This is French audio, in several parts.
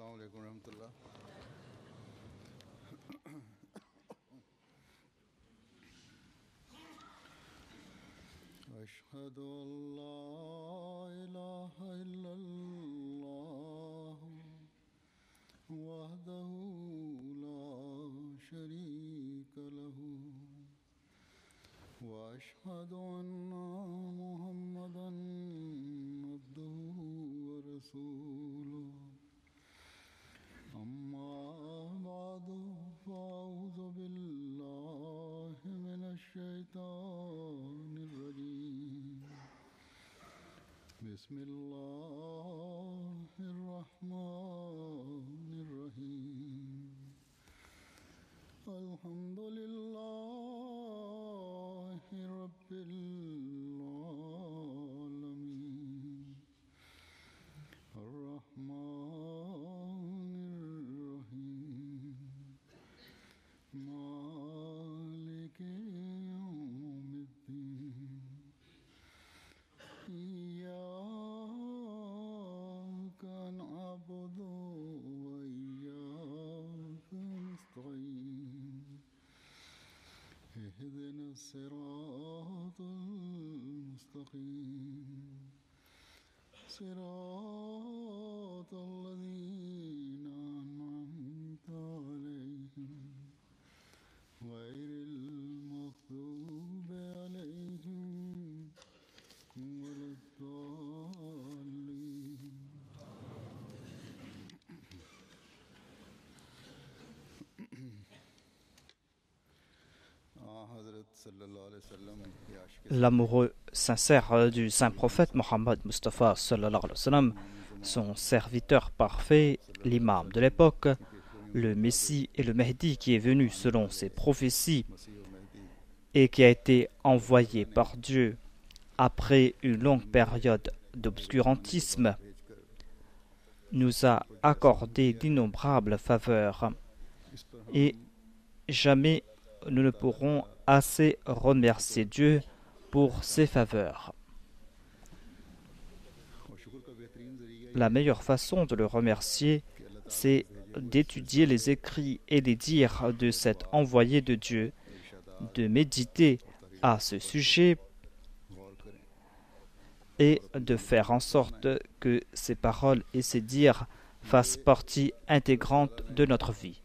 السلام عليكم ورحمة الله. أشهد أن لا إله إلا الله وحده لا شريك له وأشهد أن محمدا عبده ورسوله. أما بعد فأعوذ بالله من الشيطان الرجيم. بسم الله الرحمن الرحيم. الحمد لله رب العالمين الرحمن الرحيم مالك يوم الدين. إياك نعبد وإياك نستعين. اهدنا الصراط المستقيم صراط الذين أنعمت عليهم غير المغضوب عليهم ولا الضالين. L'amoureux sincère du saint prophète Mohammed Mustafa sallallahu alayhi wa sallam, son serviteur parfait, l'imam de l'époque, le Messie et le Mahdi qui est venu selon ses prophéties et qui a été envoyé par Dieu après une longue période d'obscurantisme, nous a accordé d'innombrables faveurs et jamais nous ne pourrons assez remercier Dieu pour ses faveurs. La meilleure façon de le remercier, c'est d'étudier les écrits et les dires de cet envoyé de Dieu, de méditer à ce sujet et de faire en sorte que ces paroles et ces dires fassent partie intégrante de notre vie.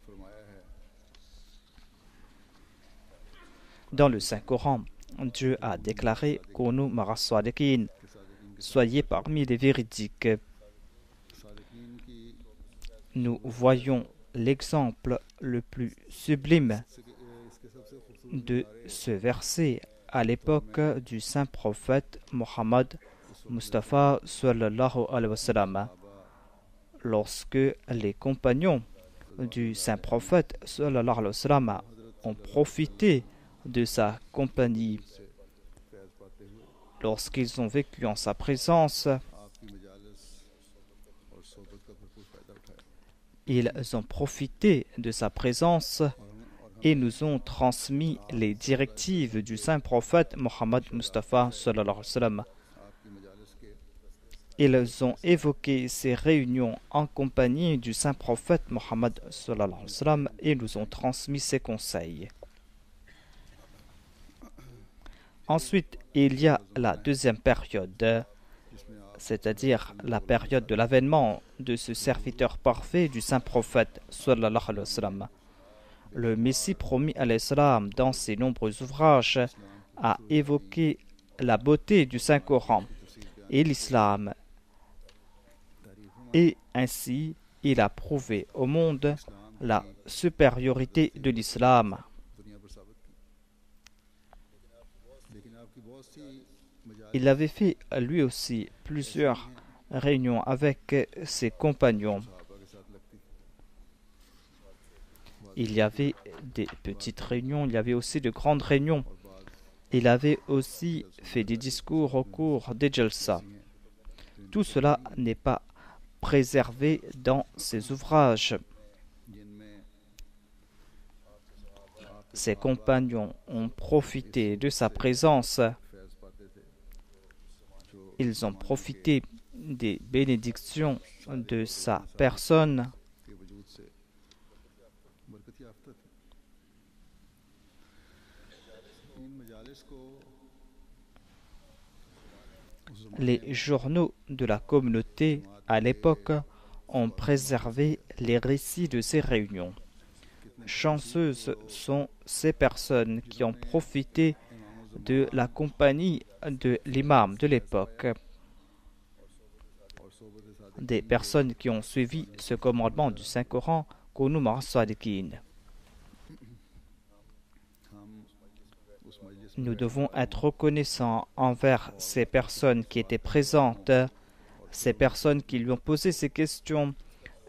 Dans le Saint-Coran, Dieu a déclaré « Kunu ma'as sadiqin » soyez parmi les véridiques. Nous voyons l'exemple le plus sublime de ce verset à l'époque du saint prophète Mohammed Mustafa sallallahu alayhi wa sallam, lorsque les compagnons du saint prophète sallallahu alayhi wa sallam ont profité de sa compagnie. Lorsqu'ils ont vécu en sa présence, ils ont profité de sa présence et nous ont transmis les directives du saint prophète Mohammed Mustafa sallallahu alayhi wa sallam. Ils ont évoqué ces réunions en compagnie du saint prophète Mohammed sallallahu alayhi wa sallam et nous ont transmis ses conseils. Ensuite, il y a la deuxième période, c'est-à-dire la période de l'avènement de ce serviteur parfait du saint prophète sallallahu alayhi wa sallam. Le Messie promis alayhi salam dans ses nombreux ouvrages a évoqué la beauté du Saint-Coran et l'islam, et ainsi il a prouvé au monde la supériorité de l'islam. Il avait fait lui aussi plusieurs réunions avec ses compagnons. Il y avait des petites réunions, il y avait aussi de grandes réunions. Il avait aussi fait des discours au cours des jalsa. Tout cela n'est pas préservé dans ses ouvrages. Ses compagnons ont profité de sa présence. Ils ont profité des bénédictions de sa personne Les journaux de la communauté à l'époque ont préservé les récits de ces réunions. Chanceuses sont ces personnes qui ont profité de la compagnie de l'imam de l'époque, des personnes qui ont suivi ce commandement du Saint-Coran, Kunu ma'a sadiqin. Nous devons être reconnaissants envers ces personnes qui étaient présentes, ces personnes qui lui ont posé ces questions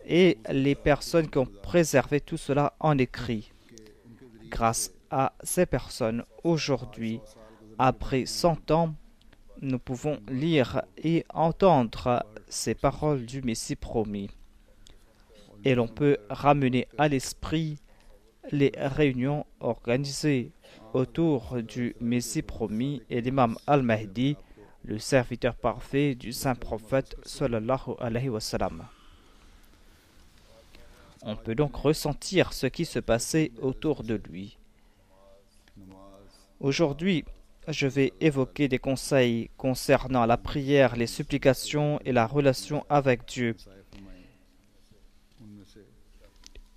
et les personnes qui ont préservé tout cela en écrit. Grâce à ces personnes, aujourd'hui, après 100 ans, nous pouvons lire et entendre ces paroles du Messie promis. Et l'on peut ramener à l'esprit les réunions organisées autour du Messie promis et l'imam Al-Mahdi, le serviteur parfait du saint prophète sallallahu alayhi wa sallam. On peut donc ressentir ce qui se passait autour de lui. Aujourd'hui, je vais évoquer des conseils concernant la prière, les supplications et la relation avec Dieu.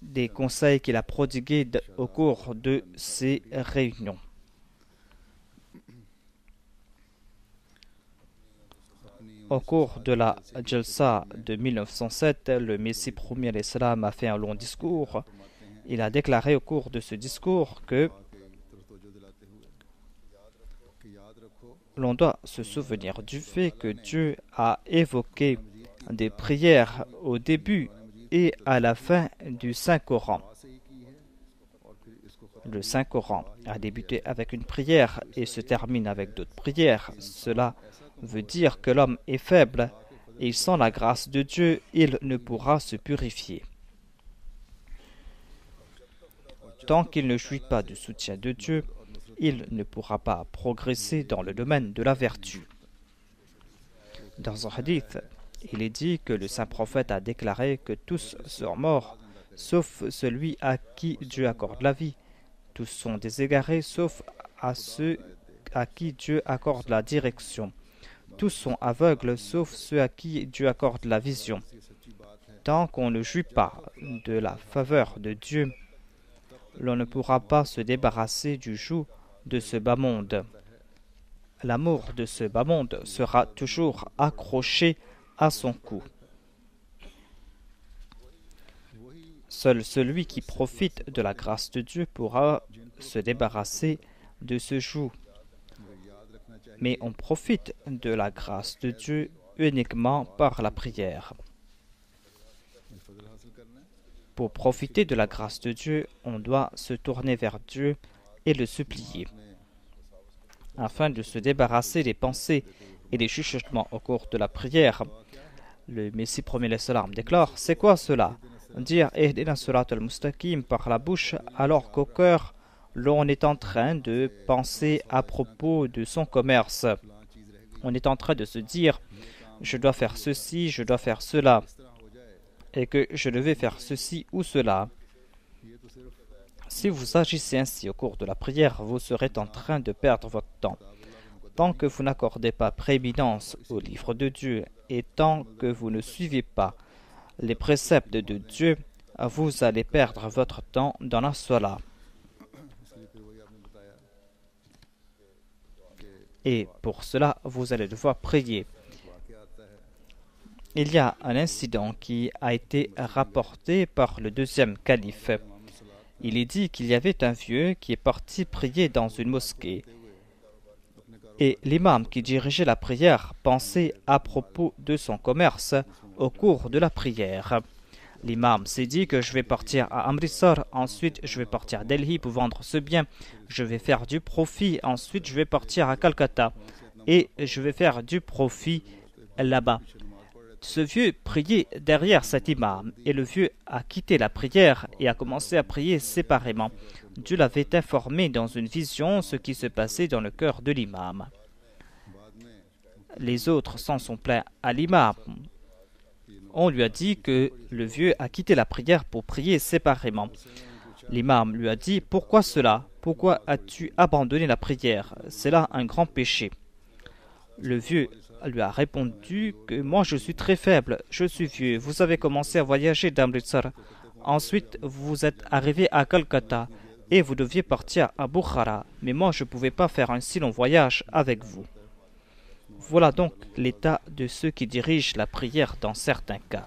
Des conseils qu'il a prodigués au cours de ces réunions. Au cours de la Jalsa de 1907, le Messie promis alayhi salam a fait un long discours. Il a déclaré au cours de ce discours que l'on doit se souvenir du fait que Dieu a évoqué des prières au début et à la fin du Saint-Coran. Le Saint-Coran a débuté avec une prière et se termine avec d'autres prières. Cela veut dire que l'homme est faible et sans la grâce de Dieu, il ne pourra se purifier. Tant qu'il ne jouit pas du soutien de Dieu, il ne pourra pas progresser dans le domaine de la vertu. Dans un hadith, il est dit que le saint prophète a déclaré que tous sont morts, sauf celui à qui Dieu accorde la vie. Tous sont déségarés, sauf à ceux à qui Dieu accorde la direction. Tous sont aveugles, sauf ceux à qui Dieu accorde la vision. Tant qu'on ne jouit pas de la faveur de Dieu, l'on ne pourra pas se débarrasser du joug de ce bas monde. L'amour de ce bas monde sera toujours accroché à son cou. Seul celui qui profite de la grâce de Dieu pourra se débarrasser de ce joug. Mais on profite de la grâce de Dieu uniquement par la prière. Pour profiter de la grâce de Dieu, on doit se tourner vers Dieu et le supplier, afin de se débarrasser des pensées et des chuchotements au cours de la prière. Le Messie promis le salam déclare: c'est quoi cela? Dire Ehdina surat al-Mustaqim par la bouche alors qu'au cœur l'on est en train de penser à propos de son commerce. On est en train de se dire: je dois faire ceci, je dois faire cela, et que je devais faire ceci ou cela. Si vous agissez ainsi au cours de la prière, vous serez en train de perdre votre temps. Tant que vous n'accordez pas prééminence au livre de Dieu et tant que vous ne suivez pas les préceptes de Dieu, vous allez perdre votre temps dans la salat. Et pour cela, vous allez devoir prier. Il y a un incident qui a été rapporté par le deuxième calife. Il est dit qu'il y avait un vieux qui est parti prier dans une mosquée. Et l'imam qui dirigeait la prière pensait à propos de son commerce au cours de la prière. L'imam s'est dit que je vais partir à Amritsar, ensuite je vais partir à Delhi pour vendre ce bien, je vais faire du profit, ensuite je vais partir à Calcutta et je vais faire du profit là-bas. Ce vieux priait derrière cet imam et le vieux a quitté la prière et a commencé à prier séparément. Dieu l'avait informé dans une vision ce qui se passait dans le cœur de l'imam. Les autres s'en sont plaints à l'imam. On lui a dit que le vieux a quitté la prière pour prier séparément. L'imam lui a dit: pourquoi cela? Pourquoi as-tu abandonné la prière? C'est là un grand péché. Le vieux lui a répondu que moi je suis très faible, je suis vieux. Vous avez commencé à voyager d'Amritsar. Ensuite, vous êtes arrivé à Calcutta et vous deviez partir à Bukhara. Mais moi, je ne pouvais pas faire un si long voyage avec vous. Voilà donc l'état de ceux qui dirigent la prière dans certains cas.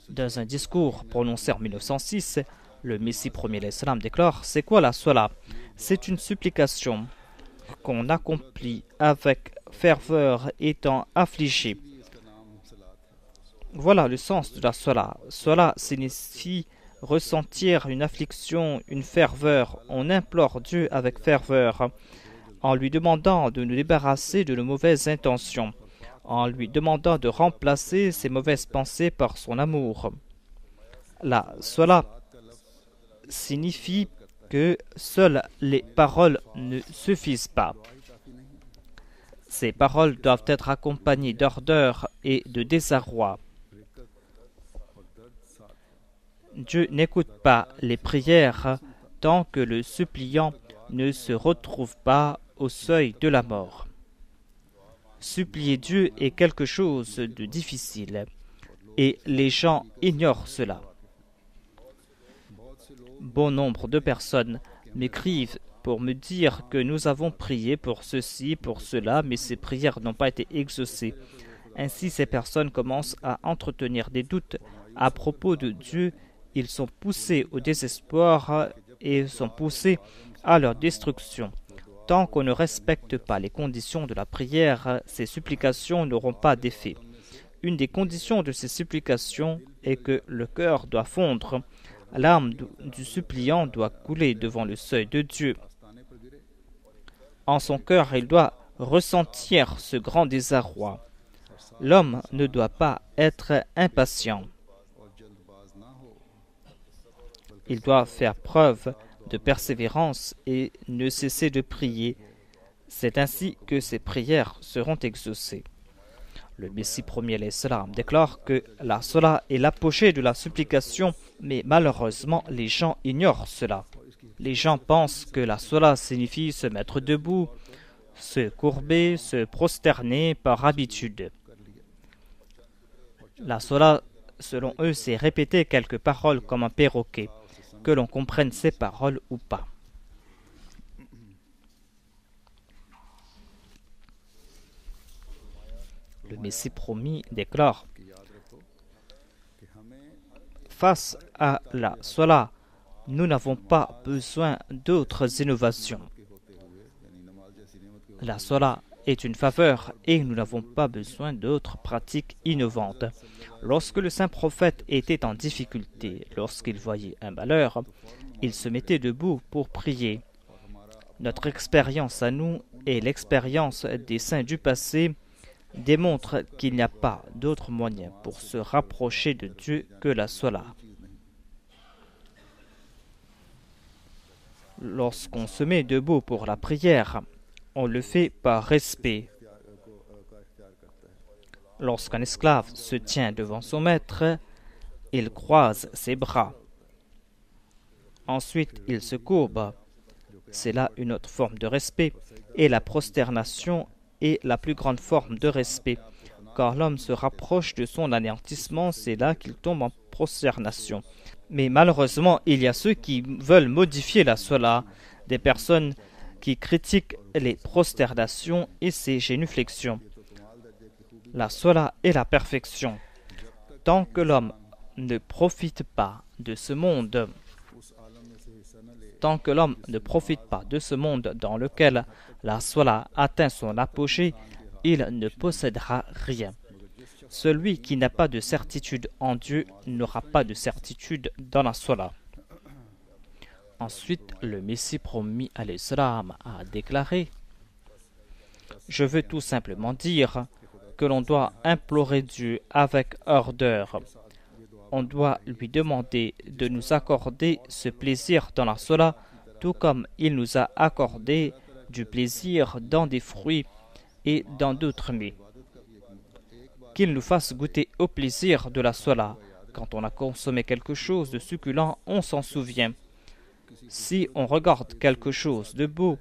Dans un discours prononcé en 1906, le Messie premier l'Islam déclare: c'est quoi la salat? C'est une supplication qu'on accomplit avec ferveur étant affligé. Voilà le sens de la salat. Salat signifie ressentir une affliction, une ferveur. On implore Dieu avec ferveur en lui demandant de nous débarrasser de nos mauvaises intentions, en lui demandant de remplacer ses mauvaises pensées par son amour. La salat signifie que seules les paroles ne suffisent pas. Ces paroles doivent être accompagnées d'ardeur et de désarroi. Dieu n'écoute pas les prières tant que le suppliant ne se retrouve pas au seuil de la mort. Supplier Dieu est quelque chose de difficile et les gens ignorent cela. Bon nombre de personnes m'écrivent pour me dire que nous avons prié pour ceci, pour cela, mais ces prières n'ont pas été exaucées. Ainsi, ces personnes commencent à entretenir des doutes à propos de Dieu. Ils sont poussés au désespoir et sont poussés à leur destruction. Tant qu'on ne respecte pas les conditions de la prière, ces supplications n'auront pas d'effet. Une des conditions de ces supplications est que le cœur doit fondre. L'âme du suppliant doit couler devant le seuil de Dieu. En son cœur, il doit ressentir ce grand désarroi. L'homme ne doit pas être impatient. Il doit faire preuve de persévérance et ne cesser de prier. C'est ainsi que ses prières seront exaucées. Le Messie premier l'Islam déclare que la salat est l'apogée de la supplication, mais malheureusement les gens ignorent cela. Les gens pensent que la salat signifie se mettre debout, se courber, se prosterner par habitude. La salat, selon eux, c'est répéter quelques paroles comme un perroquet, que l'on comprenne ces paroles ou pas. Le Messie promis déclare: face à la salat, nous n'avons pas besoin d'autres innovations. La salat est une faveur et nous n'avons pas besoin d'autres pratiques innovantes. Lorsque le saint prophète était en difficulté, lorsqu'il voyait un malheur, il se mettait debout pour prier. Notre expérience à nous et l'expérience des saints du passé démontrent qu'il n'y a pas d'autre moyen pour se rapprocher de Dieu que la salat. Lorsqu'on se met debout pour la prière, on le fait par respect. Lorsqu'un esclave se tient devant son maître, il croise ses bras. Ensuite, il se courbe. C'est là une autre forme de respect. Et la prosternation est la plus grande forme de respect. Quand l'homme se rapproche de son anéantissement, c'est là qu'il tombe en prosternation. Mais malheureusement, il y a ceux qui veulent modifier la salat, des personnes qui critiquent les prosternations et ses génuflexions. La salat est la perfection. Tant que l'homme ne profite pas de ce monde, tant que l'homme ne profite pas de ce monde dans lequel la salat atteint son apogée, il ne possédera rien. Celui qui n'a pas de certitude en Dieu n'aura pas de certitude dans la salat. Ensuite, le Messie promis à l'Islam a déclaré: je veux tout simplement dire que l'on doit implorer Dieu avec ardeur. On doit lui demander de nous accorder ce plaisir dans la salat, tout comme il nous a accordé du plaisir dans des fruits et dans d'autres mets. Qu'il nous fasse goûter au plaisir de la salat, quand on a consommé quelque chose de succulent, on s'en souvient. Si on regarde quelque chose de beau,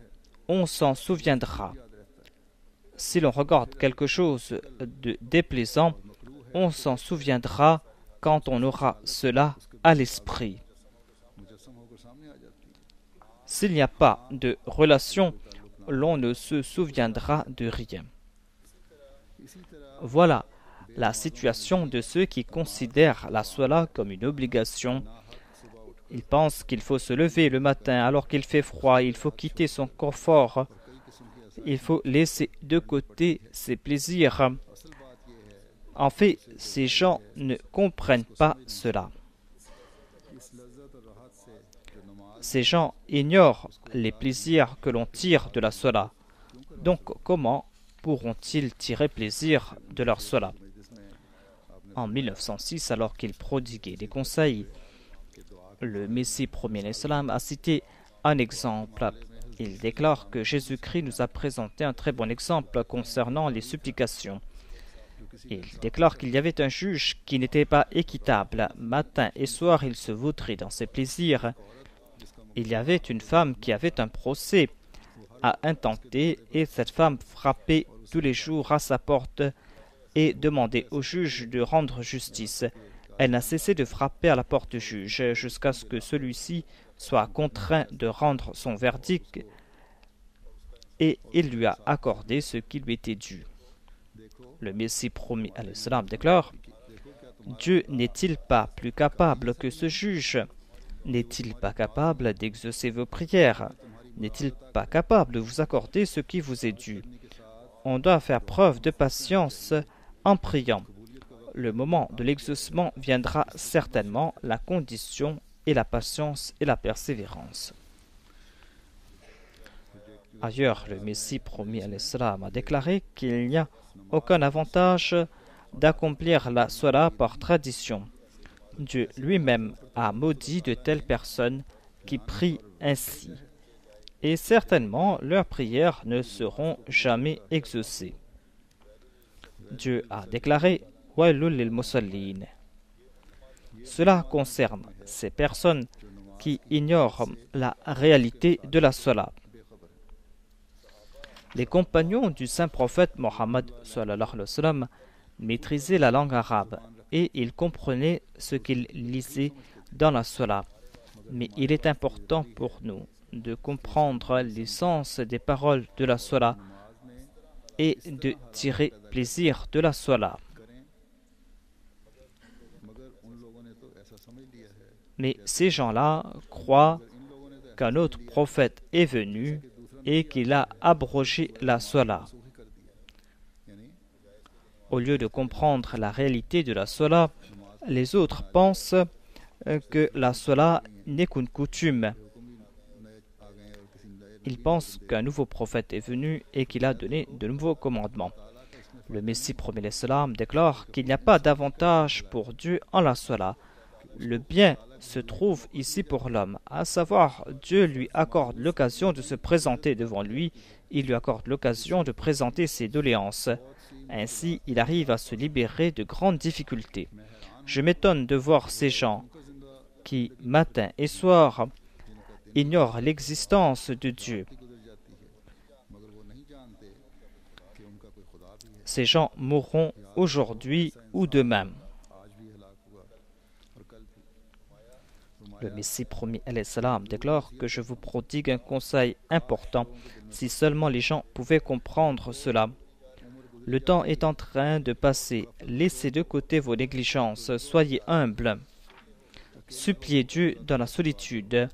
on s'en souviendra. Si l'on regarde quelque chose de déplaisant, on s'en souviendra quand on aura cela à l'esprit. S'il n'y a pas de relation, l'on ne se souviendra de rien. Voilà la situation de ceux qui considèrent la salat comme une obligation. Ils pensent qu'il faut se lever le matin alors qu'il fait froid, il faut quitter son confort, il faut laisser de côté ses plaisirs. En fait, ces gens ne comprennent pas cela. Ces gens ignorent les plaisirs que l'on tire de la salat. Donc, comment pourront-ils tirer plaisir de leur salat? En 1906, alors qu'il prodiguait des conseils, le Messie premier l'Islam a cité un exemple. Il déclare que Jésus-Christ nous a présenté un très bon exemple concernant les supplications. Il déclare qu'il y avait un juge qui n'était pas équitable. Matin et soir, il se vautrait dans ses plaisirs. Il y avait une femme qui avait un procès à intenter et cette femme frappait tous les jours à sa porte et demandait au juge de rendre justice. Elle n'a cessé de frapper à la porte du juge jusqu'à ce que celui-ci soit contraint de rendre son verdict et il lui a accordé ce qui lui était dû. Le Messie promis à l'Islam déclare: Dieu n'est-il pas plus capable que ce juge? N'est-il pas capable d'exaucer vos prières? N'est-il pas capable de vous accorder ce qui vous est dû? On doit faire preuve de patience en priant. Le moment de l'exaucement viendra certainement, la condition est la patience et la persévérance. Ailleurs, le Messie promis à l'Islam a déclaré qu'il n'y a aucun avantage d'accomplir la salat par tradition. Dieu lui-même a maudit de telles personnes qui prient ainsi, et certainement leurs prières ne seront jamais exaucées. Dieu a déclaré Wailul lil musallin. Cela concerne ces personnes qui ignorent la réalité de la salat. Les compagnons du saint prophète Mohammed sallallahu alayhi wa sallam maîtrisaient la langue arabe et ils comprenaient ce qu'ils lisaient dans la salat. Mais il est important pour nous de comprendre l'essence des paroles de la salat et de tirer plaisir de la salat. Mais ces gens-là croient qu'un autre prophète est venu et qu'il a abrogé la salat. Au lieu de comprendre la réalité de la salat, les autres pensent que la salat n'est qu'une coutume. Ils pensent qu'un nouveau prophète est venu et qu'il a donné de nouveaux commandements. Le Messie promis l'Islam déclare qu'il n'y a pas d'avantage pour Dieu en la salat. Le bien se trouve ici pour l'homme, à savoir Dieu lui accorde l'occasion de se présenter devant lui, il lui accorde l'occasion de présenter ses doléances. Ainsi, il arrive à se libérer de grandes difficultés. Je m'étonne de voir ces gens qui, matin et soir, ignorent l'existence de Dieu. Ces gens mourront aujourd'hui ou demain. Le Messie promis alayhi salam déclare que je vous prodigue un conseil important si seulement les gens pouvaient comprendre cela. Le temps est en train de passer. Laissez de côté vos négligences. Soyez humbles. Suppliez Dieu dans la solitude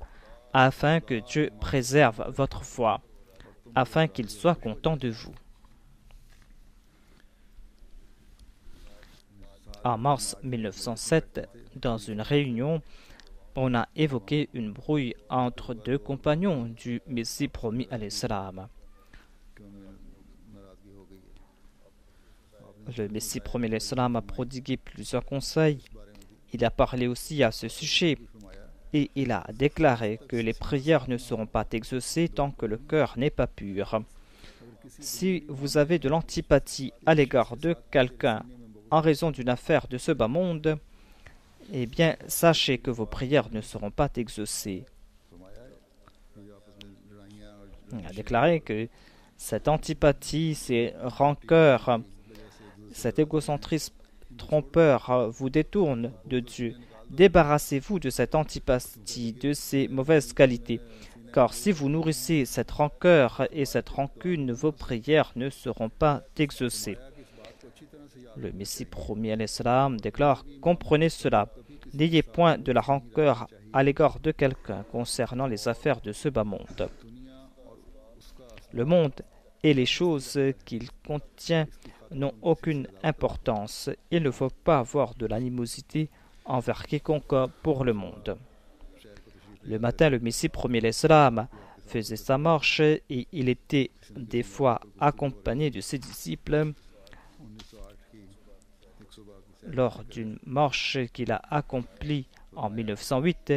afin que Dieu préserve votre foi, afin qu'il soit content de vous. En mars 1907, dans une réunion, on a évoqué une brouille entre deux compagnons du Messie promis alayhi salam. Le Messie promis alayhi salam a prodigué plusieurs conseils. Il a parlé aussi à ce sujet et il a déclaré que les prières ne seront pas exaucées tant que le cœur n'est pas pur. Si vous avez de l'antipathie à l'égard de quelqu'un en raison d'une affaire de ce bas monde, eh bien, sachez que vos prières ne seront pas exaucées. Il a déclaré que cette antipathie, ces rancœurs, cet égocentrisme trompeur vous détourne de Dieu. Débarrassez-vous de cette antipathie, de ces mauvaises qualités, car si vous nourrissez cette rancœur et cette rancune, vos prières ne seront pas exaucées. Le Messie premier alayhi salam déclare « Comprenez cela, n'ayez point de la rancœur à l'égard de quelqu'un concernant les affaires de ce bas monde. Le monde et les choses qu'il contient n'ont aucune importance. Il ne faut pas avoir de l'animosité envers quiconque pour le monde. » Le matin, le Messie premier alayhi salam faisait sa marche et il était des fois accompagné de ses disciples. Lors d'une marche qu'il a accomplie en 1908,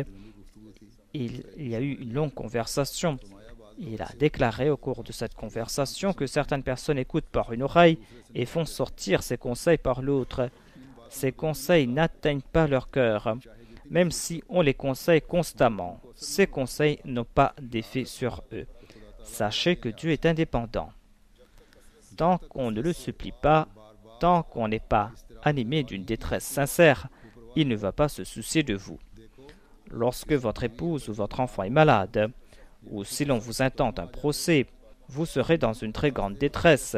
il y a eu une longue conversation. Il a déclaré au cours de cette conversation que certaines personnes écoutent par une oreille et font sortir ses conseils par l'autre. Ces conseils n'atteignent pas leur cœur, même si on les conseille constamment. Ces conseils n'ont pas d'effet sur eux. Sachez que Dieu est indépendant. Tant qu'on ne le supplie pas, tant qu'on n'est pas animé d'une détresse sincère, il ne va pas se soucier de vous. Lorsque votre épouse ou votre enfant est malade, ou si l'on vous intente un procès, vous serez dans une très grande détresse.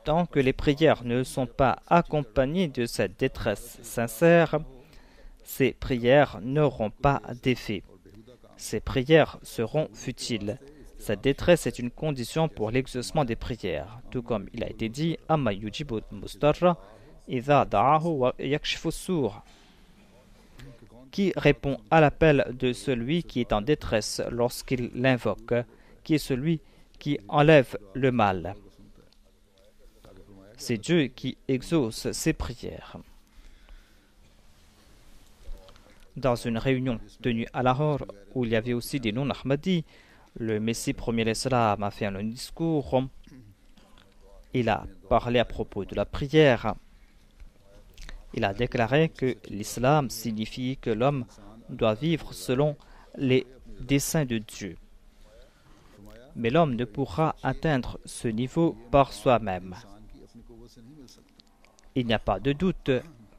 Tant que les prières ne sont pas accompagnées de cette détresse sincère, ces prières n'auront pas d'effet. Ces prières seront futiles. Cette détresse est une condition pour l'exaucement des prières, tout comme il a été dit « Amma yujibu mustarra idha da'ahu wa yakshifu sur » qui répond à l'appel de celui qui est en détresse lorsqu'il l'invoque, qui est celui qui enlève le mal. C'est Dieu qui exauce ses prières. Dans une réunion tenue à Lahore, où il y avait aussi des non-Ahmadis, le Messie premier alayhi salam a fait un long discours. Il a parlé à propos de la prière. Il a déclaré que l'islam signifie que l'homme doit vivre selon les desseins de Dieu. Mais l'homme ne pourra atteindre ce niveau par soi-même. Il n'y a pas de doute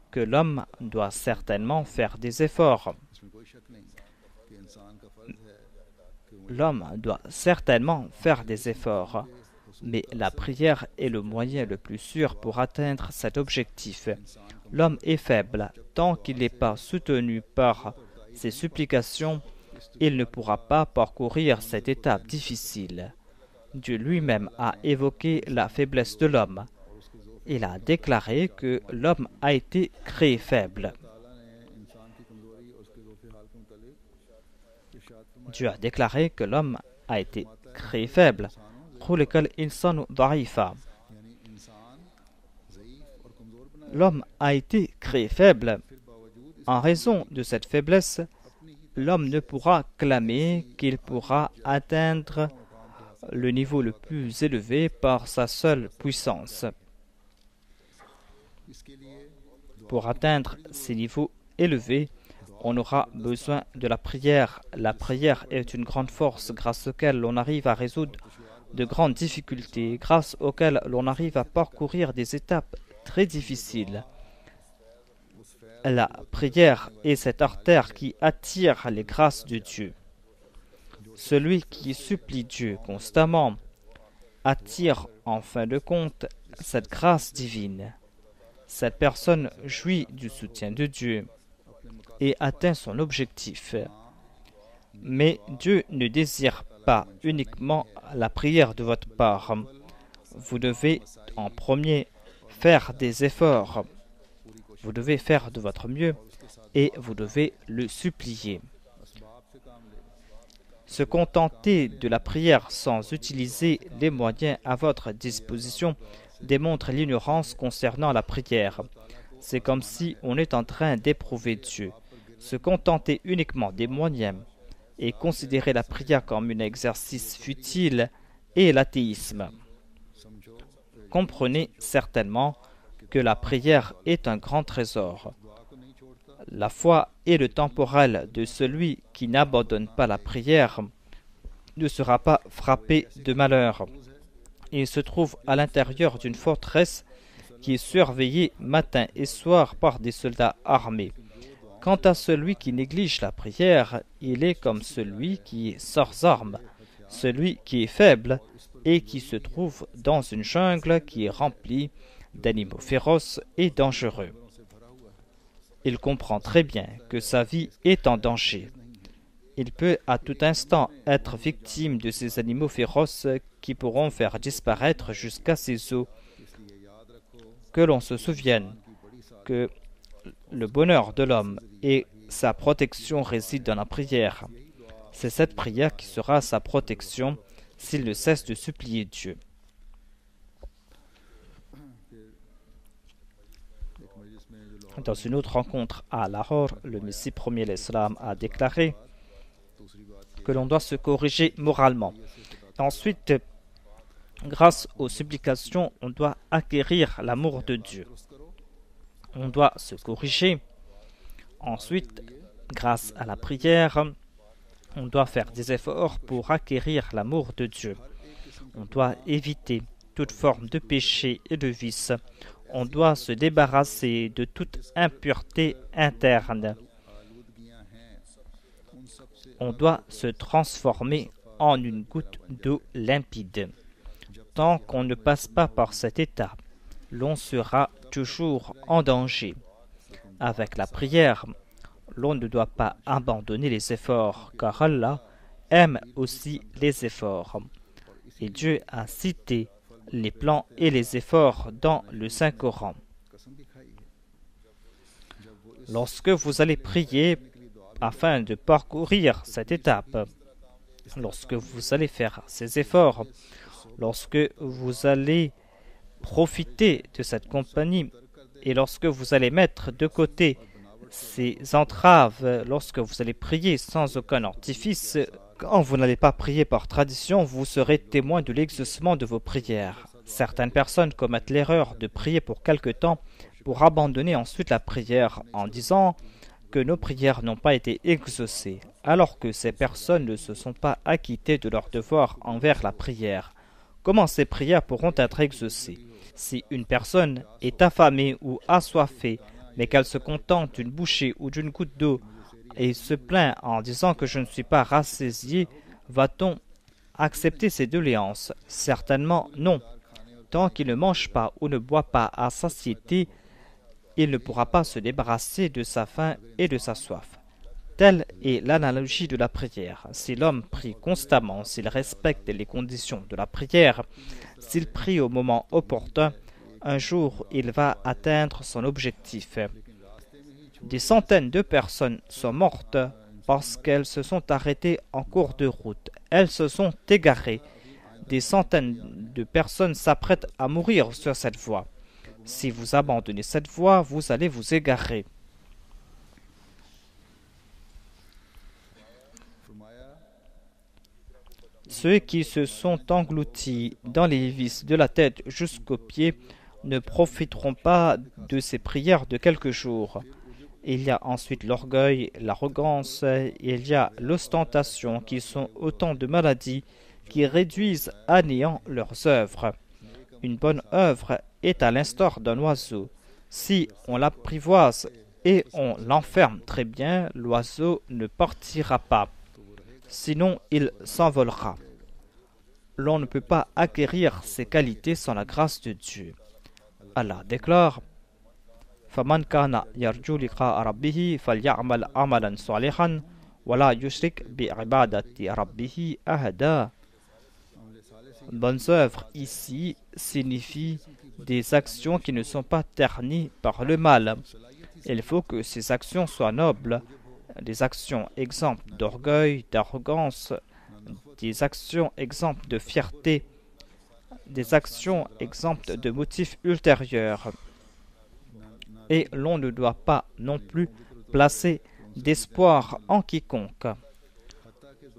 que l'homme doit certainement faire des efforts. L'homme doit certainement faire des efforts, mais la prière est le moyen le plus sûr pour atteindre cet objectif. L'homme est faible. Tant qu'il n'est pas soutenu par ses supplications, il ne pourra pas parcourir cette étape difficile. Dieu lui-même a évoqué la faiblesse de l'homme. Il a déclaré que l'homme a été créé faible. Dieu a déclaré que l'homme a été créé faible. L'homme a été créé faible. En raison de cette faiblesse, l'homme ne pourra clamer qu'il pourra atteindre le niveau le plus élevé par sa seule puissance. Pour atteindre ces niveaux élevés, on aura besoin de la prière. La prière est une grande force grâce auquel l'on arrive à résoudre de grandes difficultés, grâce auquel l'on arrive à parcourir des étapes très difficiles. La prière est cette artère qui attire les grâces de Dieu. Celui qui supplie Dieu constamment attire en fin de compte cette grâce divine. Cette personne jouit du soutien de Dieu et atteint son objectif. Mais Dieu ne désire pas uniquement la prière de votre part. Vous devez en premier faire des efforts. Vous devez faire de votre mieux et vous devez le supplier. Se contenter de la prière sans utiliser les moyens à votre disposition démontre l'ignorance concernant la prière. C'est comme si on est en train d'éprouver Dieu. Se contenter uniquement des moyens et considérer la prière comme un exercice futile est l'athéisme. Comprenez certainement que la prière est un grand trésor. La foi et le temporel de celui qui n'abandonne pas la prière ne sera pas frappé de malheur. Il se trouve à l'intérieur d'une forteresse qui est surveillée matin et soir par des soldats armés. Quant à celui qui néglige la prière, il est comme celui qui est sans armes, celui qui est faible et qui se trouve dans une jungle qui est remplie d'animaux féroces et dangereux. Il comprend très bien que sa vie est en danger. Il peut à tout instant être victime de ces animaux féroces qui pourront faire disparaître jusqu'à ses os. Que l'on se souvienne que le bonheur de l'homme et sa protection résident dans la prière. C'est cette prière qui sera sa protection s'il ne cesse de supplier Dieu. Dans une autre rencontre à Lahore, le Messie premier l'Islam a déclaré que l'on doit se corriger moralement. Ensuite, grâce aux supplications, on doit acquérir l'amour de Dieu. On doit se corriger. Ensuite, grâce à la prière, on doit faire des efforts pour acquérir l'amour de Dieu. On doit éviter toute forme de péché et de vice. On doit se débarrasser de toute impureté interne. On doit se transformer en une goutte d'eau limpide. Tant qu'on ne passe pas par cet état, l'on sera toujours en danger. Avec la prière, l'on ne doit pas abandonner les efforts, car Allah aime aussi les efforts. Et Dieu a cité les plans et les efforts dans le Saint-Coran. Lorsque vous allez prier afin de parcourir cette étape, lorsque vous allez faire ces efforts, lorsque vous allez profiter de cette compagnie et lorsque vous allez mettre de côté ces entraves, lorsque vous allez prier sans aucun artifice, quand vous n'allez pas prier par tradition, vous serez témoin de l'exaucement de vos prières. Certaines personnes commettent l'erreur de prier pour quelque temps pour abandonner ensuite la prière en disant que nos prières n'ont pas été exaucées, alors que ces personnes ne se sont pas acquittées de leur devoir envers la prière. Comment ces prières pourront être exaucées? Si une personne est affamée ou assoiffée, mais qu'elle se contente d'une bouchée ou d'une goutte d'eau et se plaint en disant que je ne suis pas rassasié, va-t-on accepter ces doléances? Certainement non. Tant qu'il ne mange pas ou ne boit pas à satiété, il ne pourra pas se débarrasser de sa faim et de sa soif. Telle est l'analogie de la prière. Si l'homme prie constamment, s'il respecte les conditions de la prière, s'il prie au moment opportun, un jour il va atteindre son objectif. Des centaines de personnes sont mortes parce qu'elles se sont arrêtées en cours de route. Elles se sont égarées. Des centaines de personnes s'apprêtent à mourir sur cette voie. Si vous abandonnez cette voie, vous allez vous égarer. Ceux qui se sont engloutis dans les vices de la tête jusqu'aux pieds ne profiteront pas de ces prières de quelques jours. Il y a ensuite l'orgueil, l'arrogance, il y a l'ostentation qui sont autant de maladies qui réduisent à néant leurs œuvres. Une bonne œuvre est à l'instar d'un oiseau. Si on l'apprivoise et on l'enferme très bien, l'oiseau ne partira pas. Sinon, il s'envolera. L'on ne peut pas acquérir ces qualités sans la grâce de Dieu. Allah déclare: فَمَنْ كَانَ يَرْجُو لِقَاءَ رَبِّهِ فَلْيَعْمَلْ عَمَلًا صَالِحًا وَلَا يُشْرِكْ بِعِبَادَةِ رَبِّهِ أَحَدًا. Bonnes œuvres ici signifie des actions qui ne sont pas ternies par le mal. Il faut que ces actions soient nobles, des actions exemptes d'orgueil, d'arrogance, des actions exemptes de fierté, des actions exemptes de motifs ultérieurs. Et l'on ne doit pas non plus placer d'espoir en quiconque.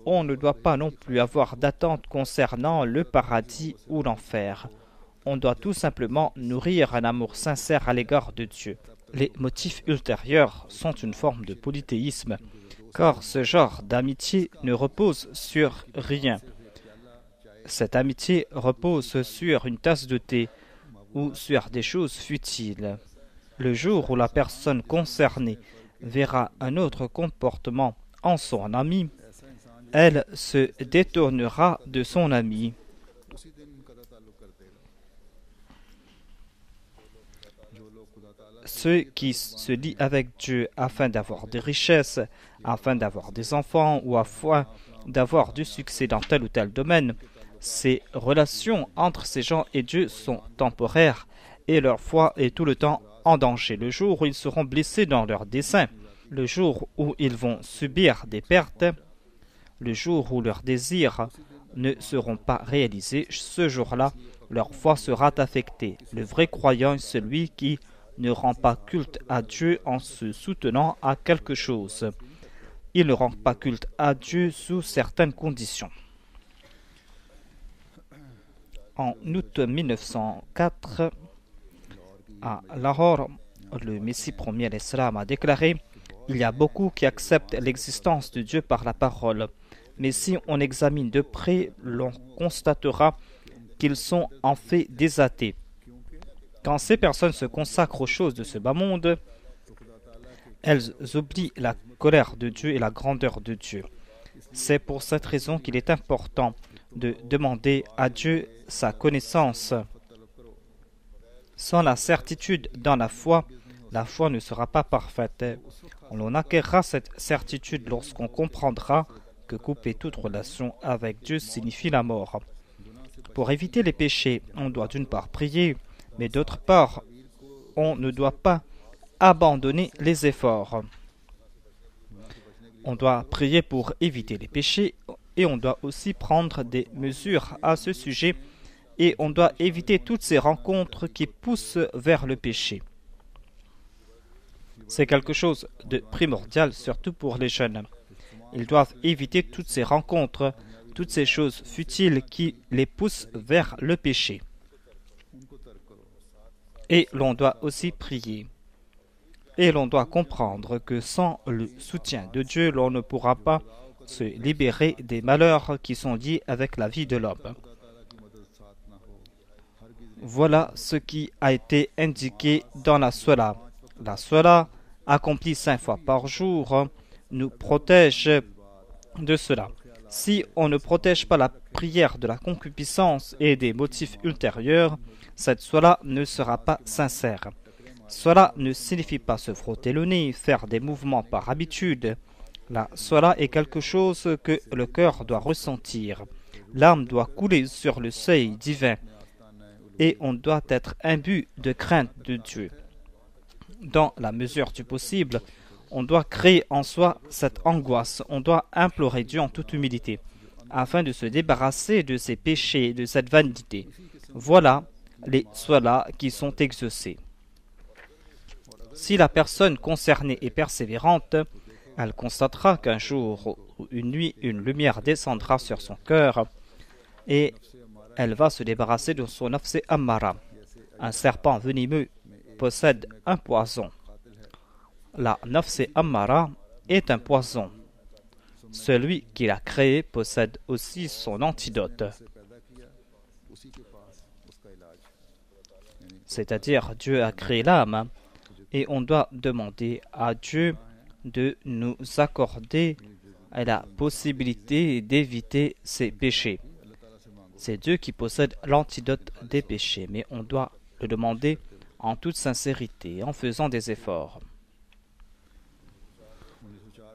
On ne doit pas non plus avoir d'attente concernant le paradis ou l'enfer. On doit tout simplement nourrir un amour sincère à l'égard de Dieu. les motifs ultérieurs sont une forme de polythéisme, car ce genre d'amitié ne repose sur rien. Cette amitié repose sur une tasse de thé ou sur des choses futiles. Le jour où la personne concernée verra un autre comportement en son ami, elle se détournera de son ami. Ceux qui se lient avec Dieu afin d'avoir des richesses, afin d'avoir des enfants ou afin d'avoir du succès dans tel ou tel domaine, ces relations entre ces gens et Dieu sont temporaires et leur foi est tout le temps en danger. Le jour où ils seront blessés dans leur dessein, le jour où ils vont subir des pertes, le jour où leurs désirs ne seront pas réalisés, ce jour-là, leur foi sera affectée. Le vrai croyant est celui qui ne rend pas culte à Dieu en se soutenant à quelque chose. Il ne rend pas culte à Dieu sous certaines conditions. En août 1904, à Lahore, le Messie premier l'Islam a déclaré « Il y a beaucoup qui acceptent l'existence de Dieu par la parole, mais si on examine de près, l'on constatera qu'ils sont en fait des athées. Quand ces personnes se consacrent aux choses de ce bas monde, elles oublient la colère de Dieu et la grandeur de Dieu. C'est pour cette raison qu'il est important de demander à Dieu sa connaissance. Sans la certitude dans la foi ne sera pas parfaite. On acquérera cette certitude lorsqu'on comprendra que couper toute relation avec Dieu signifie la mort. Pour éviter les péchés, on doit d'une part prier, mais d'autre part, on ne doit pas abandonner les efforts. On doit prier pour éviter les péchés et on doit aussi prendre des mesures à ce sujet et on doit éviter toutes ces rencontres qui poussent vers le péché. C'est quelque chose de primordial, surtout pour les jeunes. Ils doivent éviter toutes ces rencontres, toutes ces choses futiles qui les poussent vers le péché. Et l'on doit aussi prier. Et l'on doit comprendre que sans le soutien de Dieu, l'on ne pourra pas se libérer des malheurs qui sont liés avec la vie de l'homme. Voilà ce qui a été indiqué dans la Salat. La Salat, accomplie 5 fois par jour, nous protège de cela. Si on ne protège pas la prière de la concupiscence et des motifs ultérieurs, cette Salat ne sera pas sincère. Cela ne signifie pas se frotter le nez, faire des mouvements par habitude. La Salat est quelque chose que le cœur doit ressentir. L'âme doit couler sur le seuil divin et on doit être imbu de crainte de Dieu. Dans la mesure du possible, on doit créer en soi cette angoisse. On doit implorer Dieu en toute humilité afin de se débarrasser de ses péchés, de cette vanité. Voilà les Salats qui sont exaucés. Si la personne concernée est persévérante, elle constatera qu'un jour ou une nuit, une lumière descendra sur son cœur et elle va se débarrasser de son nafs ammara. Un serpent venimeux possède un poison. La nafs ammara est un poison. Celui qui l'a créé possède aussi son antidote. C'est-à-dire Dieu a créé l'âme et on doit demander à Dieu de nous accorder la possibilité d'éviter ces péchés. C'est Dieu qui possède l'antidote des péchés, mais on doit le demander en toute sincérité, en faisant des efforts.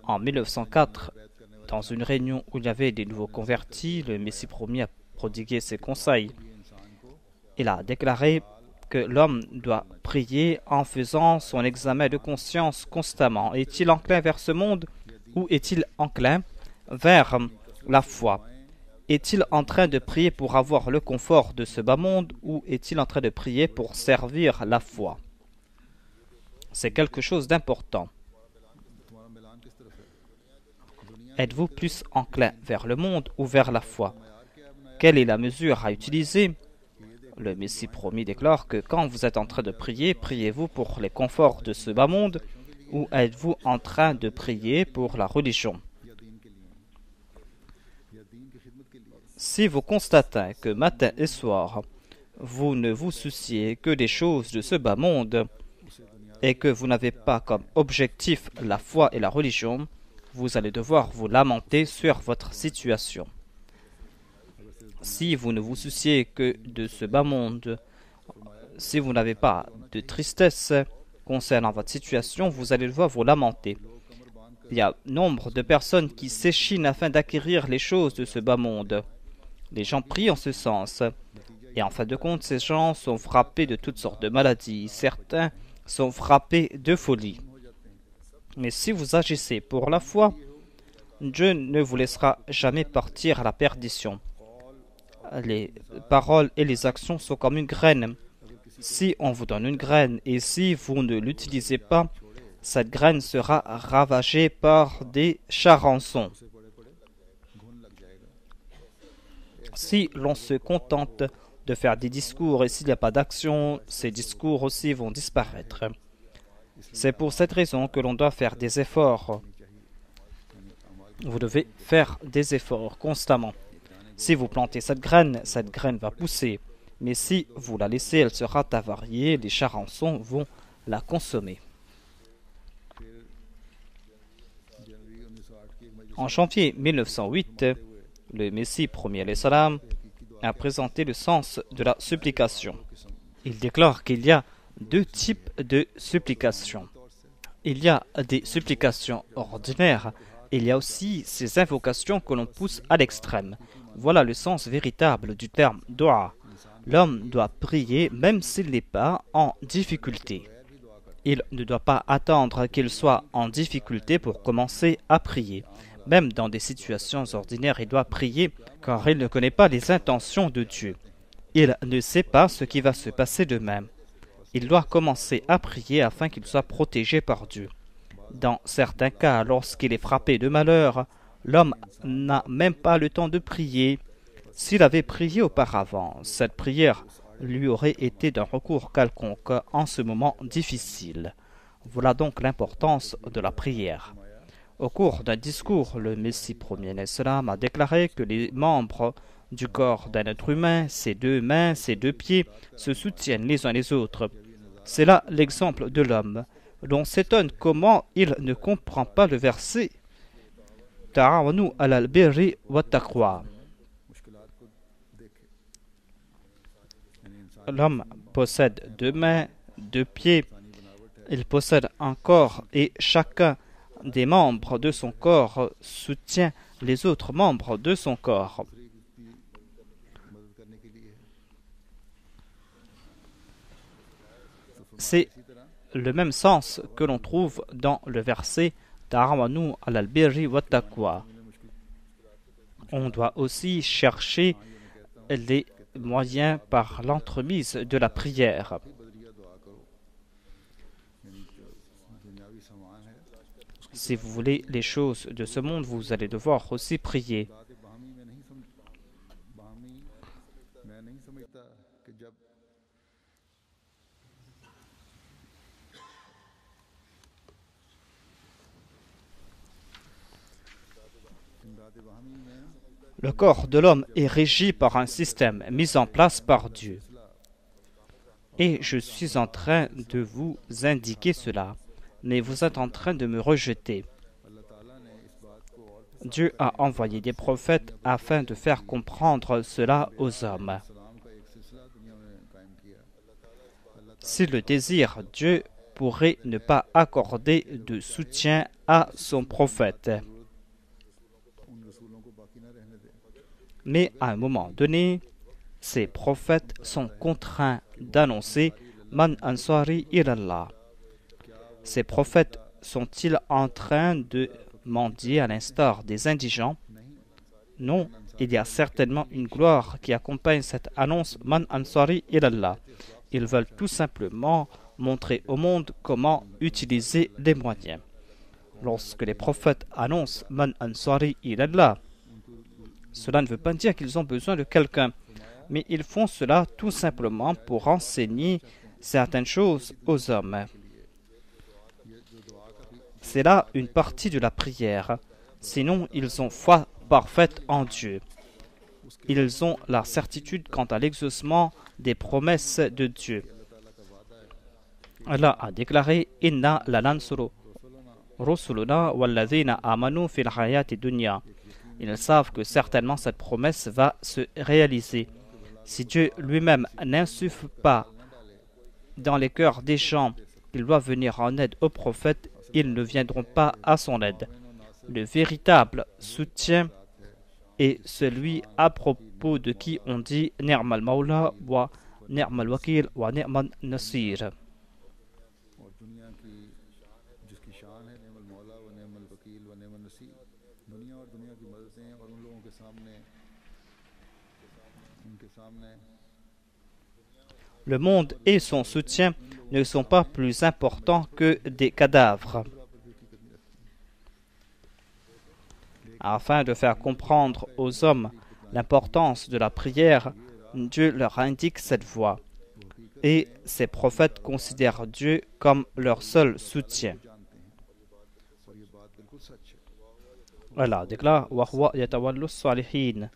En 1904, dans une réunion où il y avait des nouveaux convertis, le Messie premier a prodigué ses conseils. Il a déclaré que l'homme doit prier en faisant son examen de conscience constamment. Est-il enclin vers ce monde ou est-il enclin vers la foi? Est-il en train de prier pour avoir le confort de ce bas monde ou est-il en train de prier pour servir la foi? C'est quelque chose d'important. Êtes-vous plus enclin vers le monde ou vers la foi? Quelle est la mesure à utiliser? Le Messie promis déclare que quand vous êtes en train de prier, priez-vous pour les conforts de ce bas monde ou êtes-vous en train de prier pour la religion? Si vous constatez que matin et soir, vous ne vous souciez que des choses de ce bas monde et que vous n'avez pas comme objectif la foi et la religion, vous allez devoir vous lamenter sur votre situation. Si vous ne vous souciez que de ce bas monde, si vous n'avez pas de tristesse concernant votre situation, vous allez devoir vous lamenter. Il y a nombre de personnes qui s'échinent afin d'acquérir les choses de ce bas monde. Les gens prient en ce sens. Et en fin de compte, ces gens sont frappés de toutes sortes de maladies. Certains sont frappés de folie. Mais si vous agissez pour la foi, Dieu ne vous laissera jamais partir à la perdition. Les paroles et les actions sont comme une graine. Si on vous donne une graine et si vous ne l'utilisez pas, cette graine sera ravagée par des charançons. Si l'on se contente de faire des discours et s'il n'y a pas d'action, ces discours aussi vont disparaître. C'est pour cette raison que l'on doit faire des efforts. Vous devez faire des efforts constamment. Si vous plantez cette graine va pousser. Mais si vous la laissez, elle sera avariée, les charançons vont la consommer. En janvier 1908, le Messie premier salam a présenté le sens de la supplication. Il déclare qu'il y a deux types de supplications. Il y a des supplications ordinaires. Il y a aussi ces invocations que l'on pousse à l'extrême. Voilà le sens véritable du terme dua. L'homme doit prier même s'il n'est pas en difficulté. Il ne doit pas attendre qu'il soit en difficulté pour commencer à prier. Même dans des situations ordinaires, il doit prier car il ne connaît pas les intentions de Dieu. Il ne sait pas ce qui va se passer demain. Il doit commencer à prier afin qu'il soit protégé par Dieu. Dans certains cas, lorsqu'il est frappé de malheur, l'homme n'a même pas le temps de prier. S'il avait prié auparavant, cette prière lui aurait été d'un recours quelconque en ce moment difficile. Voilà donc l'importance de la prière. Au cours d'un discours, le Messie premier Islam a déclaré que les membres du corps d'un être humain, ses deux mains, ses deux pieds, se soutiennent les uns les autres. C'est là l'exemple de l'homme. L'on s'étonne comment il ne comprend pas le verset « Ta'awanu alal birri wa taqwa ». L'homme possède deux mains, deux pieds, il possède un corps et chacun des membres de son corps soutient les autres membres de son corps. C'est le même sens que l'on trouve dans le verset Ta'awanu alal birri wa taqwa. On doit aussi chercher les moyens par l'entremise de la prière. Si vous voulez les choses de ce monde, vous allez devoir aussi prier. Le corps de l'homme est régi par un système mis en place par Dieu. Et je suis en train de vous indiquer cela, mais vous êtes en train de me rejeter. Dieu a envoyé des prophètes afin de faire comprendre cela aux hommes. S'il le désire, Dieu pourrait ne pas accorder de soutien à son prophète. Mais à un moment donné, ces prophètes sont contraints d'annoncer « Man ansari ilallah ». Ces prophètes sont-ils en train de mendier à l'instar des indigents? Non, il y a certainement une gloire qui accompagne cette annonce « Man ansari ilallah ». Ils veulent tout simplement montrer au monde comment utiliser les moyens. Lorsque les prophètes annoncent « Man ansari ilallah », cela ne veut pas dire qu'ils ont besoin de quelqu'un. mais ils font cela tout simplement pour enseigner certaines choses aux hommes. C'est là une partie de la prière. Sinon, ils ont foi parfaite en Dieu. Ils ont la certitude quant à l'exaucement des promesses de Dieu. Allah a déclaré « Inna lanansuru rusuluna walladhina amanu fil hayati dunya ». Ils savent que certainement cette promesse va se réaliser. Si Dieu lui-même n'insuffle pas dans les cœurs des gens, il doit venir en aide aux prophètes, ils ne viendront pas à son aide. Le véritable soutien est celui à propos de qui on dit « Ni'mal Mawla wa Ni'mal Wakil wa Ni'mal Nasir ». Le monde et son soutien ne sont pas plus importants que des cadavres. Afin de faire comprendre aux hommes l'importance de la prière, Dieu leur indique cette voie. Et ces prophètes considèrent Dieu comme leur seul soutien. Allah déclare wa huwa yatawallu salihin.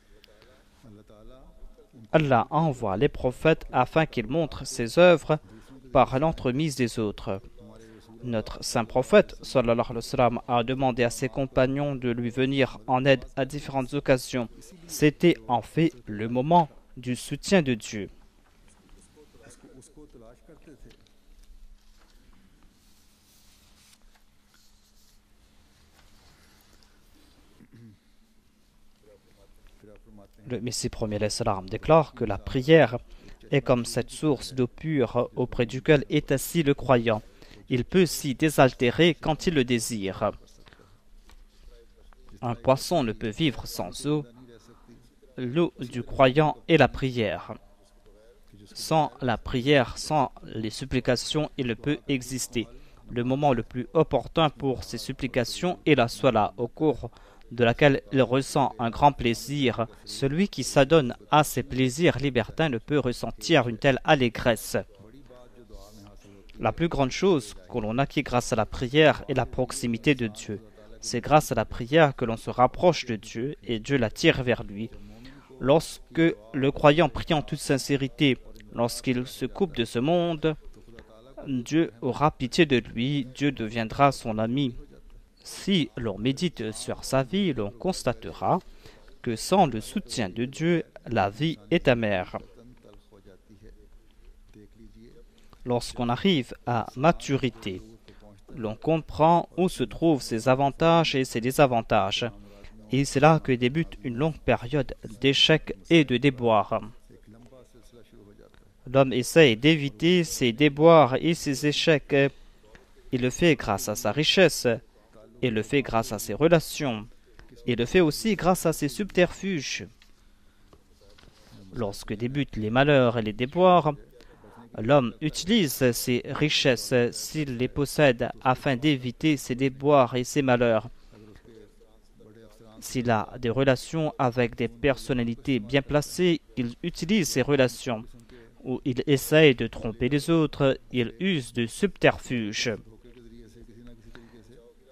Allah envoie les prophètes afin qu'ils montrent ses œuvres par l'entremise des autres. Notre saint prophète sallallahu alayhi wa sallam a demandé à ses compagnons de lui venir en aide à différentes occasions. C'était en fait le moment du soutien de Dieu. Le Messie premier déclare que la prière est comme cette source d'eau pure auprès duquel est assis le croyant. Il peut s'y désaltérer quand il le désire. Un poisson ne peut vivre sans eau. L'eau du croyant est la prière. Sans la prière, sans les supplications, il ne peut exister. Le moment le plus opportun pour ces supplications est la salat, au cours de laquelle il ressent un grand plaisir. Celui qui s'adonne à ces plaisirs libertins ne peut ressentir une telle allégresse. La plus grande chose que l'on acquiert grâce à la prière est la proximité de Dieu. C'est grâce à la prière que l'on se rapproche de Dieu et Dieu l'attire vers lui. Lorsque le croyant prie en toute sincérité, lorsqu'il se coupe de ce monde, Dieu aura pitié de lui, Dieu deviendra son ami. Si l'on médite sur sa vie, l'on constatera que sans le soutien de Dieu, la vie est amère. Lorsqu'on arrive à maturité, l'on comprend où se trouvent ses avantages et ses désavantages. Et c'est là que débute une longue période d'échecs et de déboires. L'homme essaye d'éviter ses déboires et ses échecs. Il le fait grâce à sa richesse. Il le fait grâce à ses relations. Il le fait aussi grâce à ses subterfuges. Lorsque débutent les malheurs et les déboires, l'homme utilise ses richesses s'il les possède afin d'éviter ses déboires et ses malheurs. S'il a des relations avec des personnalités bien placées, il utilise ces relations. Ou il essaye de tromper les autres, il use de subterfuges.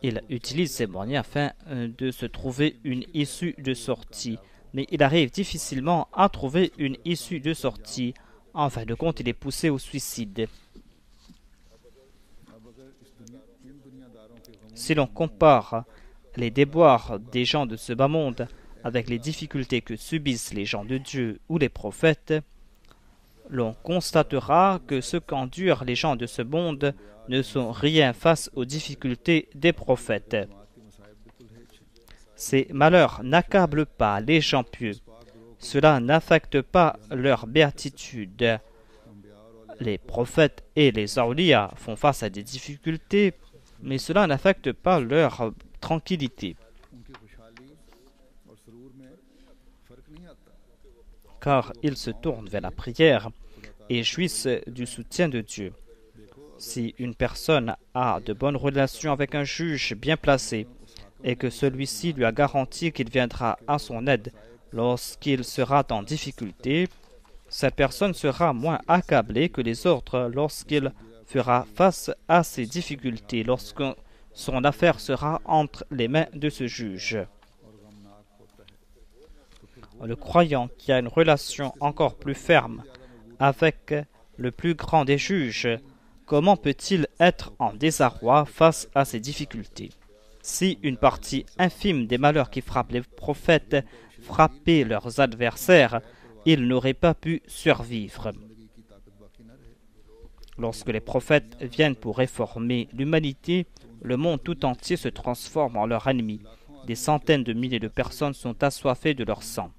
Il utilise ces moyens afin de se trouver une issue de sortie. Mais il arrive difficilement à trouver une issue de sortie. En fin de compte, il est poussé au suicide. Si l'on compare les déboires des gens de ce bas monde avec les difficultés que subissent les gens de Dieu ou les prophètes, l'on constatera que ce qu'endurent les gens de ce monde ne sont rien face aux difficultés des prophètes. Ces malheurs n'accablent pas les gens pieux. Cela n'affecte pas leur béatitude. Les prophètes et les awliya font face à des difficultés, mais cela n'affecte pas leur tranquillité. Car ils se tournent vers la prière et jouissent du soutien de Dieu. Si une personne a de bonnes relations avec un juge bien placé et que celui-ci lui a garanti qu'il viendra à son aide lorsqu'il sera en difficulté, cette personne sera moins accablée que les autres lorsqu'il fera face à ses difficultés, lorsque son affaire sera entre les mains de ce juge. Le croyant qui a une relation encore plus ferme avec le plus grand des juges, comment peut-il être en désarroi face à ces difficultés? Si une partie infime des malheurs qui frappent les prophètes frappaient leurs adversaires, ils n'auraient pas pu survivre. Lorsque les prophètes viennent pour réformer l'humanité, le monde tout entier se transforme en leur ennemi. Des centaines de milliers de personnes sont assoiffées de leur sang.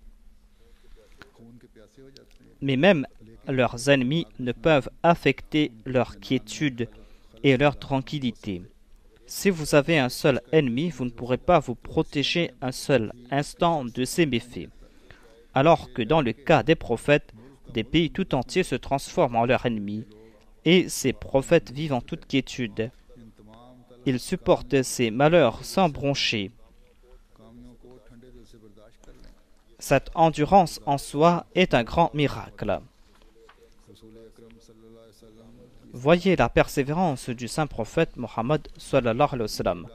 Mais même leurs ennemis ne peuvent affecter leur quiétude et leur tranquillité. Si vous avez un seul ennemi, vous ne pourrez pas vous protéger un seul instant de ses méfaits. Alors que dans le cas des prophètes, des pays tout entiers se transforment en leurs ennemis, et ces prophètes vivent en toute quiétude. Ils supportent ces malheurs sans broncher. Cette endurance en soi est un grand miracle. Voyez la persévérance du saint prophète Mohammed sallallahu alayhi wa sallam.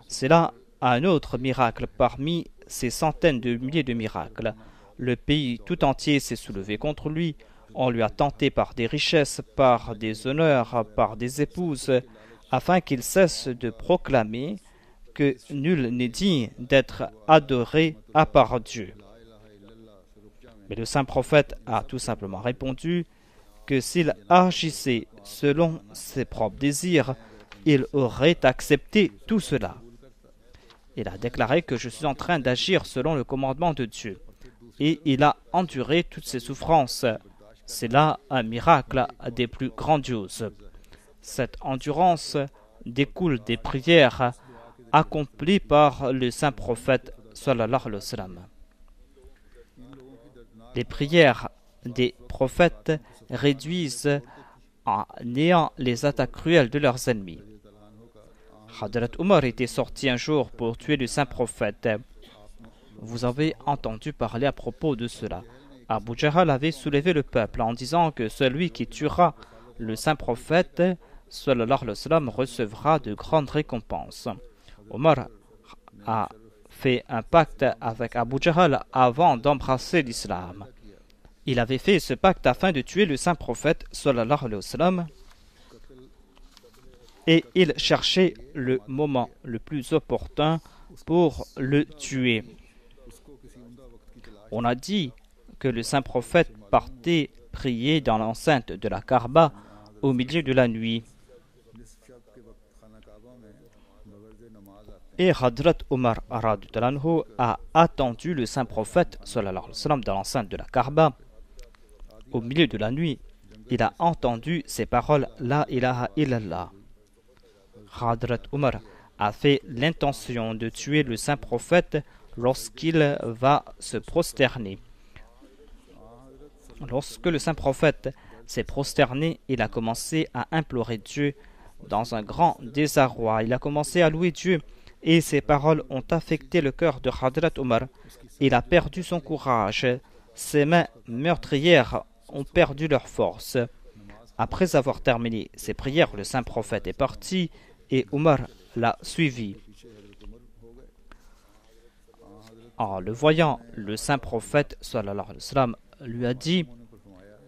C'est là un autre miracle parmi ces centaines de milliers de miracles. Le pays tout entier s'est soulevé contre lui. On lui a tenté par des richesses, par des honneurs, par des épouses, afin qu'il cesse de proclamer que nul n'est digne d'être adoré à part Dieu. Mais le saint prophète a tout simplement répondu que s'il agissait selon ses propres désirs, il aurait accepté tout cela. Il a déclaré que je suis en train d'agir selon le commandement de Dieu. Et il a enduré toutes ces souffrances. C'est là un miracle des plus grandioses. Cette endurance découle des prières accomplies par le saint prophète sallallahu alayhi wa sallam. Les prières des prophètes réduisent à néant les attaques cruelles de leurs ennemis. Hadrat Omar était sorti un jour pour tuer le saint prophète. Vous avez entendu parler à propos de cela. Abu Jahl avait soulevé le peuple en disant que celui qui tuera le saint prophète sallallahu alayhi wa sallam recevra de grandes récompenses. Omar a fait un pacte avec Abu Jahl avant d'embrasser l'islam. Il avait fait ce pacte afin de tuer le saint prophète sallallahu alayhi wa sallam et il cherchait le moment le plus opportun pour le tuer. On a dit que le saint prophète partait prier dans l'enceinte de la Kaaba au milieu de la nuit. Et Hadrat Omar a attendu le saint prophète sallallahu alayhi wa sallam dans l'enceinte de la Kaaba. Au milieu de la nuit, il a entendu ces paroles La ilaha illallah. Hadrat Omar a fait l'intention de tuer le saint prophète lorsqu'il va se prosterner. Lorsque le saint prophète s'est prosterné, il a commencé à implorer Dieu dans un grand désarroi. Il a commencé à louer Dieu et ces paroles ont affecté le cœur de Hadrat Omar. Il a perdu son courage. Ses mains meurtrières ont perdu leur force. Après avoir terminé ses prières, le saint prophète est parti et Omar l'a suivi. En le voyant, le saint prophète sallallahu alayhi wa sallam lui a dit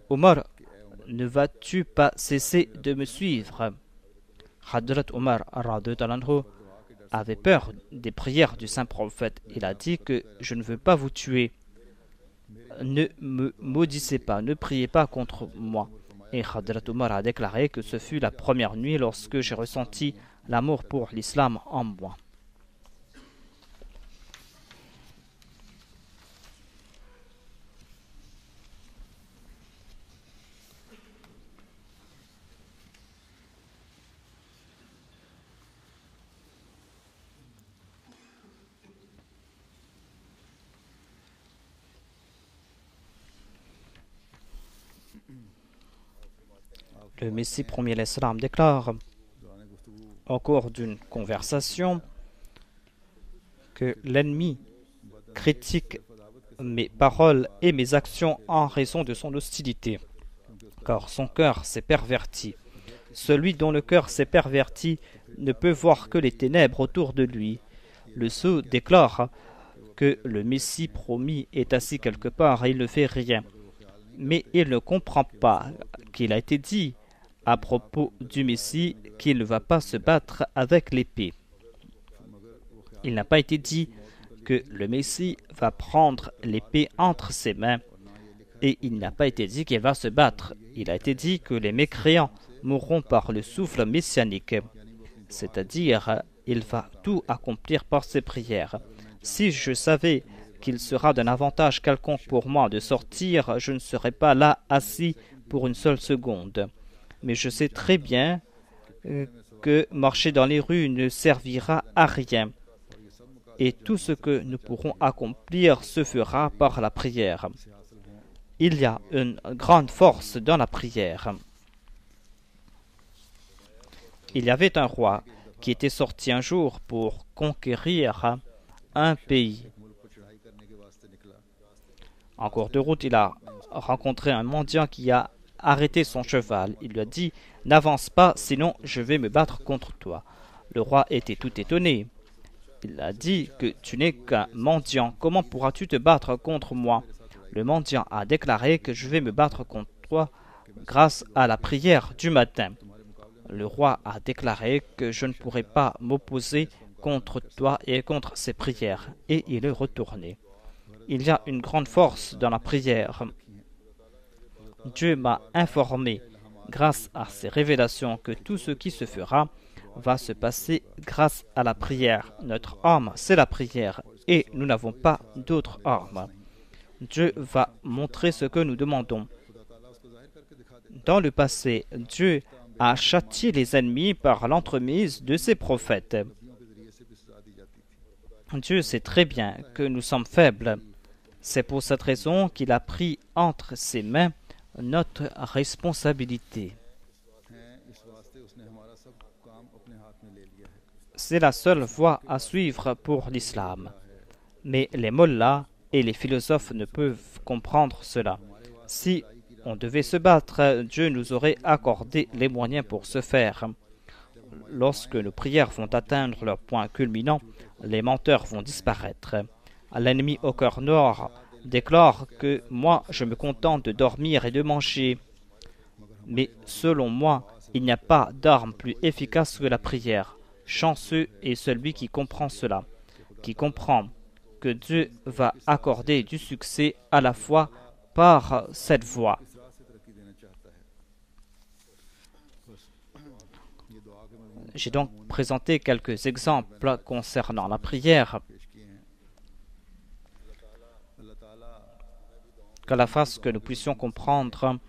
Omar, ne vas-tu pas cesser de me suivre? Hadrat Omar avait peur des prières du saint prophète. Il a dit que je ne veux pas vous tuer. Ne me maudissez pas, ne priez pas contre moi. Et Hadrat Omar a déclaré que ce fut la première nuit lorsque j'ai ressenti l'amour pour l'islam en moi. Le Messie premier l'Islam déclare au cours d'une conversation que l'ennemi critique mes paroles et mes actions en raison de son hostilité, car son cœur s'est perverti. Celui dont le cœur s'est perverti ne peut voir que les ténèbres autour de lui. Le sot déclare que le Messie promis est assis quelque part et il ne fait rien. Mais il ne comprend pas qu'il a été dit à propos du Messie qu'il ne va pas se battre avec l'épée. Il n'a pas été dit que le Messie va prendre l'épée entre ses mains et il n'a pas été dit qu'il va se battre. Il a été dit que les mécréants mourront par le souffle messianique, c'est-à-dire il va tout accomplir par ses prières. Si je savais qu'il sera d'un avantage quelconque pour moi de sortir, je ne serais pas là assis pour une seule seconde. Mais je sais très bien que marcher dans les rues ne servira à rien. Et tout ce que nous pourrons accomplir se fera par la prière. Il y a une grande force dans la prière. Il y avait un roi qui était sorti un jour pour conquérir un pays. En cours de route, il a rencontré un mendiant qui a arrêté son cheval. Il lui a dit « N'avance pas, sinon je vais me battre contre toi. » Le roi était tout étonné. Il a dit que tu n'es qu'un mendiant. Comment pourras-tu te battre contre moi? Le mendiant a déclaré que je vais me battre contre toi grâce à la prière du matin. Le roi a déclaré que je ne pourrais pas m'opposer contre toi et contre ces prières. Et il est retourné. Il y a une grande force dans la prière. Dieu m'a informé, grâce à ces révélations, que tout ce qui se fera va se passer grâce à la prière. Notre arme, c'est la prière, et nous n'avons pas d'autre arme. Dieu va montrer ce que nous demandons. Dans le passé, Dieu a châtié les ennemis par l'entremise de ses prophètes. Dieu sait très bien que nous sommes faibles. C'est pour cette raison qu'il a pris entre ses mains notre responsabilité. C'est la seule voie à suivre pour l'islam. Mais les mollahs et les philosophes ne peuvent comprendre cela. Si on devait se battre, Dieu nous aurait accordé les moyens pour ce faire. Lorsque nos prières vont atteindre leur point culminant, les menteurs vont disparaître. L'ennemi au cœur noir déclare que moi, je me contente de dormir et de manger. Mais selon moi, il n'y a pas d'arme plus efficace que la prière. Chanceux est celui qui comprend cela, qui comprend que Dieu va accorder du succès à la fois par cette voie. J'ai donc présenté quelques exemples concernant la prière. Qu'à la face que nous puissions comprendre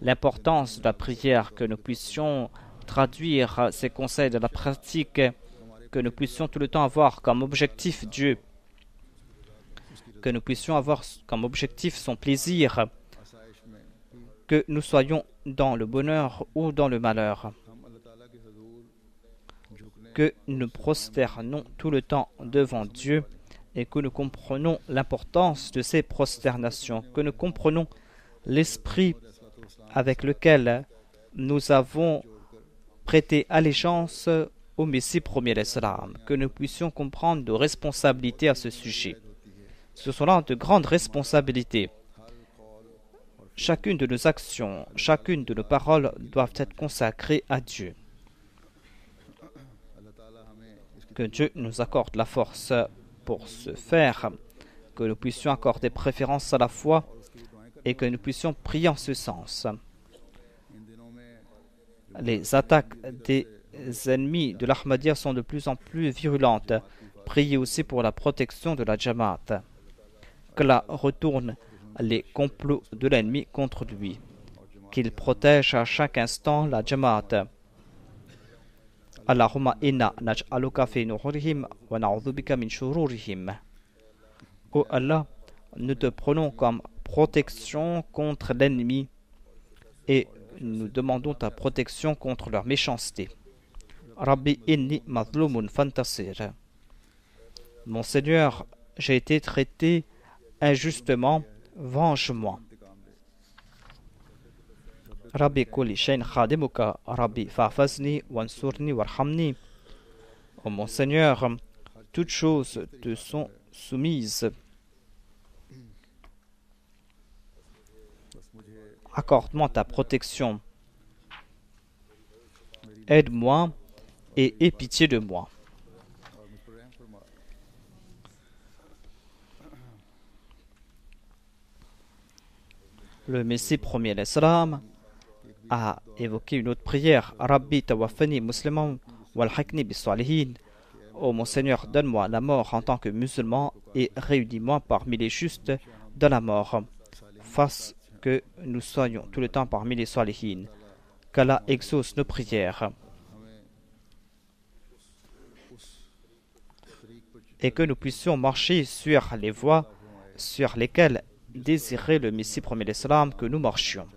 l'importance de la prière, que nous puissions traduire ces conseils de la pratique, que nous puissions tout le temps avoir comme objectif Dieu, que nous puissions avoir comme objectif son plaisir, que nous soyons dans le bonheur ou dans le malheur, que nous prosternons tout le temps devant Dieu et que nous comprenons l'importance de ces prosternations, que nous comprenons l'esprit avec lequel nous avons prêté allégeance au Messie premier l'Islam, que nous puissions comprendre nos responsabilités à ce sujet. Ce sont là de grandes responsabilités. Chacune de nos actions, chacune de nos paroles doivent être consacrées à Dieu. Que Dieu nous accorde la force pour ce faire, que nous puissions accorder préférence à la foi et que nous puissions prier en ce sens. Les attaques des ennemis de l'Ahmadiyya sont de plus en plus virulentes. Priez aussi pour la protection de la Jamaat. Qu'Allah retourne les complots de l'ennemi contre lui. Qu'il protège à chaque instant la Jamaat. Allahumma inna naj'aluka fi nuhurihim wa na'udhu bika min shururihim. Ô Allah, nous te prenons comme protection contre l'ennemi et nous demandons ta protection contre leur méchanceté. Rabbi inni mazlumun fantasir. Mon Seigneur, j'ai été traité injustement, venge-moi. Rabbi kulli shayn khadimuka, Rabbi fa'fazni wansurni warhamni. Ô mon Seigneur, toutes choses te sont soumises. Accorde-moi ta protection. Aide-moi et aie pitié de moi. Le Messie premier l'Islam a évoqué une autre prière. Rabbi tawaffani musliman walhaqni bis-salihin. Ô mon Seigneur, donne-moi la mort en tant que musulman et réunis-moi parmi les justes de la mort. Fasse que nous soyons tout le temps parmi les salihin. Qu'Allah exauce nos prières et que nous puissions marcher sur les voies sur lesquelles désirait le Messie premier l'Islam que nous marchions.